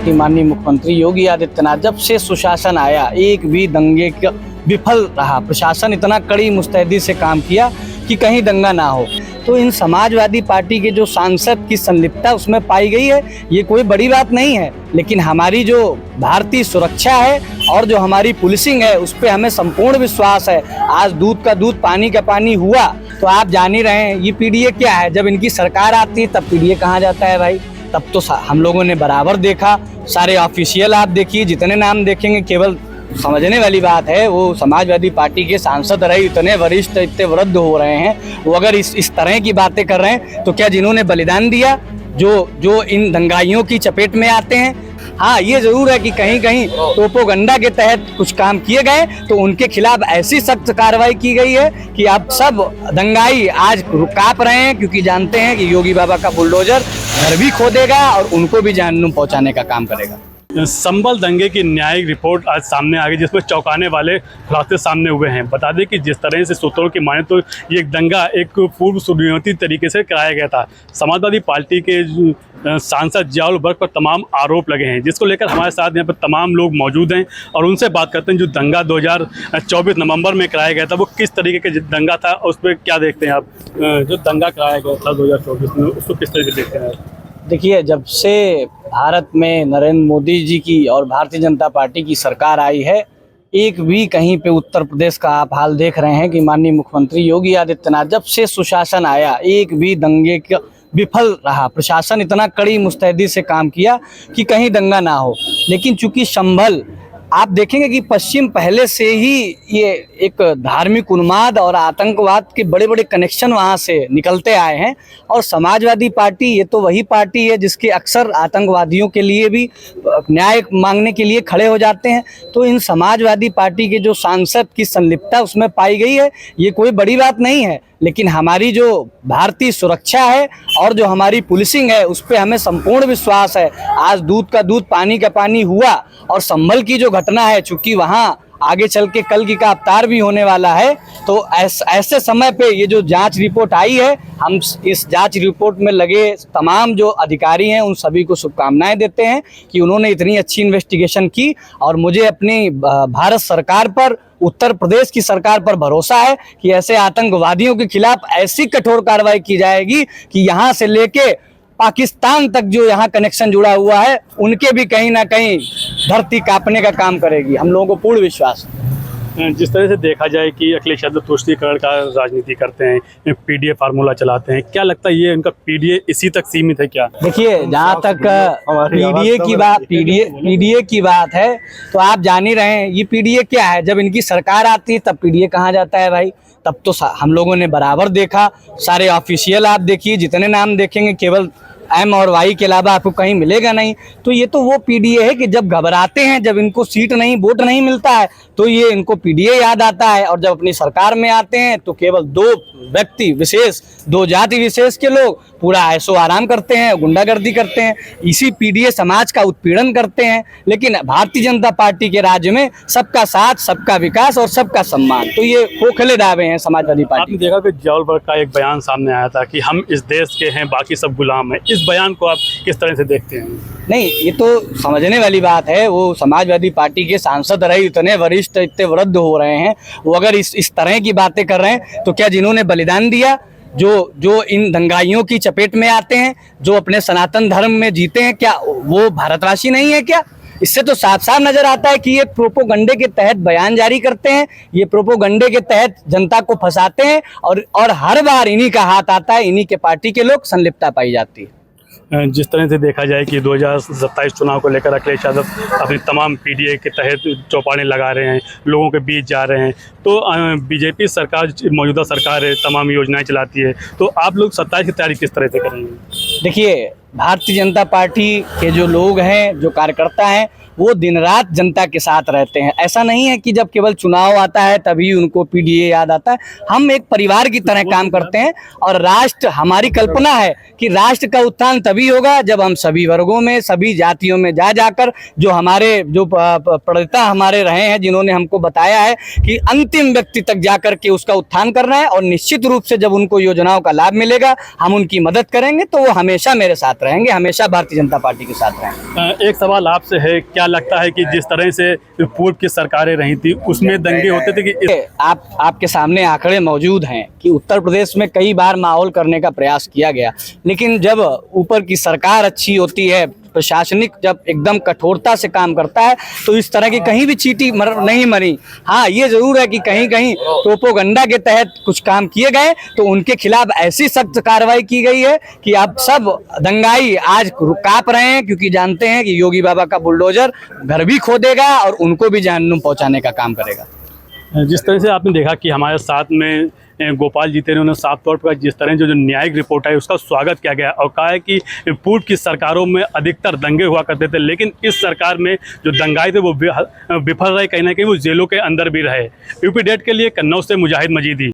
कि माननीय मुख्यमंत्री योगी आदित्यनाथ जब से सुशासन आया एक भी दंगे का विफल रहा। प्रशासन इतना कड़ी मुस्तैदी से काम किया कि कहीं दंगा ना हो। तो इन समाजवादी पार्टी के जो सांसद की संलिप्तता उसमें पाई गई है, ये कोई बड़ी बात नहीं है, लेकिन हमारी जो भारतीय सुरक्षा है और जो हमारी पुलिसिंग है उस पर हमें संपूर्ण विश्वास है। आज दूध का दूध पानी का पानी हुआ तो आप जान ही रहे हैं ये पीडीए क्या है। जब इनकी सरकार आती है तब पीडीए कहाँ जाता है भाई। तब तो हम लोगों ने बराबर देखा, सारे ऑफिशियल आप देखिए जितने नाम देखेंगे, केवल समझने वाली बात है वो समाजवादी पार्टी के सांसद रहे, इतने वरिष्ठ इतने वृद्ध हो रहे हैं, वो अगर इस तरह की बातें कर रहे हैं तो क्या जिन्होंने बलिदान दिया जो इन दंगाइयों की चपेट में आते हैं। हाँ, ये जरूर है कि कहीं कहीं प्रोपोगंडा के तहत कुछ काम किए गए तो उनके खिलाफ ऐसी सख्त कार्रवाई की गई है कि अब सब दंगाई आज कांप रहे हैं, क्योंकि जानते हैं कि योगी बाबा का बुलडोजर घर भी खोदेगा और उनको भी जानूं पहुंचाने का काम करेगा। संभल दंगे की न्यायिक रिपोर्ट आज सामने आ गई, जिसमें चौंकाने वाले खुलासे सामने हुए हैं। बता दें कि जिस तरह से सूत्रों की माने तो ये दंगा एक पूर्व सुनियोजित तरीके से कराया गया था। समाजवादी पार्टी के सांसद जियाउल वर्ग पर तमाम आरोप लगे हैं, जिसको लेकर हमारे साथ यहाँ पर तमाम लोग मौजूद हैं और उनसे बात करते हैं। जो दंगा 2024 नवंबर में कराया गया था वो किस तरीके का दंगा था, उस पर क्या देखते हैं आप? जो दंगा कराया गया था 2024 में उसको किस तरीके से देखते हैं आप? देखिए, जब से भारत में नरेंद्र मोदी जी की और भारतीय जनता पार्टी की सरकार आई है, एक भी कहीं पे उत्तर प्रदेश का आप हाल देख रहे हैं कि माननीय मुख्यमंत्री योगी आदित्यनाथ जब से सुशासन आया एक भी दंगे का विफल रहा। प्रशासन इतना कड़ी मुस्तैदी से काम किया कि कहीं दंगा ना हो। लेकिन चूंकि संभल आप देखेंगे कि पश्चिम पहले से ही ये एक धार्मिक उन्माद और आतंकवाद के बड़े बड़े कनेक्शन वहाँ से निकलते आए हैं, और समाजवादी पार्टी ये तो वही पार्टी है जिसके अक्सर आतंकवादियों के लिए भी न्याय मांगने के लिए खड़े हो जाते हैं। तो इन समाजवादी पार्टी के जो सांसद की संलिप्तता उसमें पाई गई है, ये कोई बड़ी बात नहीं है, लेकिन हमारी जो भारतीय सुरक्षा है और जो हमारी पुलिसिंग है उस पर हमें संपूर्ण विश्वास है। आज दूध का दूध पानी का पानी हुआ, और संभल की जो घटना है, चूंकि वहाँ आगे चल के कल की का अवतार भी होने वाला है, तो ऐसे समय पे ये जो जांच रिपोर्ट आई है, हम इस जांच रिपोर्ट में लगे तमाम जो अधिकारी हैं उन सभी को शुभकामनाएं देते हैं कि उन्होंने इतनी अच्छी इन्वेस्टिगेशन की। और मुझे अपनी भारत सरकार पर, उत्तर प्रदेश की सरकार पर भरोसा है कि ऐसे आतंकवादियों के खिलाफ ऐसी कठोर कार्रवाई की जाएगी कि यहाँ से लेके पाकिस्तान तक जो यहाँ कनेक्शन जुड़ा हुआ है उनके भी कहीं ना कहीं धरती कांपने का काम करेगी। हम लोगों को पूर्ण विश्वास है। जिस तरह से देखा जाए कि अखिलेश यादव तुष्टीकरण का राजनीति करते हैं, पीडीए फार्मूला चलाते हैं, क्या लगता है ये उनका पीडीए इसी तक सीमित है क्या? देखिए, जहाँ तक पीडीए की बात है तो आप जान ही रहे हैं ये पीडीए क्या है। जब इनकी सरकार आती है तब पीडीए कहाँ जाता है भाई। तब तो हम लोगों ने बराबर देखा, सारे ऑफिशियल आप देखिए जितने नाम देखेंगे, केवल एम और वाई के अलावा आपको कहीं मिलेगा नहीं। तो ये तो वो पीडीए है कि जब घबराते हैं, जब इनको सीट नहीं, वोट नहीं मिलता है तो ये इनको पीडीए याद आता है, और जब अपनी सरकार में आते हैं तो केवल दो व्यक्ति विशेष, दो जाति विशेष के लोग पूरा ऐशो आराम करते हैं, गुंडागर्दी करते हैं, इसी पीडीए समाज का उत्पीड़न करते हैं। लेकिन भारतीय जनता पार्टी के राज्य में सबका साथ, सबका विकास और सबका सम्मान, तो ये खोखले दावे हैं समाजवादी पार्टी। आपने देखा कि जियाउल वर्ग का एक बयान सामने आया था कि हम इस देश के हैं, बाकी सब गुलाम हैं। इस बयान को आप किस तरह से देखते हैं? नहीं, ये तो समझने वाली बात है, वो समाजवादी पार्टी के सांसद रहे, इतने वरिष्ठ इतने वृद्ध हो रहे हैं, वो अगर इस तरह की बातें कर रहे हैं तो क्या जिन्होंने बलिदान दिया, जो इन दंगाइयों की चपेट में आते हैं, जो अपने सनातन धर्म में जीते हैं, क्या वो भारतवासी नहीं है क्या? इससे तो साफ साफ नजर आता है कि ये प्रोपोगंडे के तहत बयान जारी करते हैं, ये प्रोपोगंडे के तहत जनता को फंसाते हैं, और हर बार इन्हीं का हाथ आता है, इन्हीं के पार्टी के लोग, संलिप्तता पाई जाती है। जिस तरह से देखा जाए कि 2027 चुनाव को लेकर अखिलेश यादव अपनी तमाम पीडीए के तहत चौपाने लगा रहे हैं, लोगों के बीच जा रहे हैं, तो बीजेपी सरकार, मौजूदा सरकार है, तमाम योजनाएं चलाती है, तो आप लोग 27 की तैयारी किस तरह से करेंगे? देखिए, भारतीय जनता पार्टी के जो लोग हैं, जो कार्यकर्ता हैं, वो दिन रात जनता के साथ रहते हैं। ऐसा नहीं है कि जब केवल चुनाव आता है तभी उनको पीडीए याद आता है। हम एक परिवार की तरह काम करते हैं और राष्ट्र, हमारी कल्पना है कि राष्ट्र का उत्थान तभी होगा जब हम सभी वर्गों में, सभी जातियों में जा जाकर जो हमारे जो प्रणेता हमारे रहे हैं, जिन्होंने हमको बताया है कि अंतिम व्यक्ति तक जाकर के उसका उत्थान करना है, और निश्चित रूप से जब उनको योजनाओं का लाभ मिलेगा हम उनकी मदद करेंगे, तो वो हमेशा मेरे साथ रहेंगे, हमेशा भारतीय जनता पार्टी के साथ रहेंगे। एक सवाल आपसे है, क्या लगता है कि जिस तरह से पूर्व की सरकारें रही थी उसमें दंगे होते थे कि आपके सामने आंकड़े मौजूद हैं कि उत्तर प्रदेश में कई बार माहौल करने का प्रयास किया गया, लेकिन जब ऊपर की सरकार अच्छी होती है, प्रशासनिक जब एकदम कठोरता से काम करता है, तो इस तरह की कहीं भी चींटी नहीं मरी। हाँ, ये जरूर है कि कहीं कहीं प्रोपोगंडा के तहत कुछ काम किए गए, तो उनके खिलाफ ऐसी सख्त कार्रवाई की गई है कि आप सब दंगाई आज कांप रहे हैं, क्योंकि जानते हैं कि योगी बाबा का बुलडोजर घर भी खोदेगा और उनको भी जहन्नुम पहुंचाने का काम करेगा। जिस तरह से आपने देखा कि हमारे साथ में गोपाल जी थे, उन्होंने साफ तौर पर जिस तरह जो न्यायिक रिपोर्ट है उसका स्वागत किया गया और कहा है कि पूर्व की सरकारों में अधिकतर दंगे हुआ करते थे, लेकिन इस सरकार में जो दंगाई थे वो विफल रहे, कहीं ना कहीं वो जेलों के अंदर भी रहे। यूपी डेट के लिए कन्नौज से मुजाहिद मजीदी।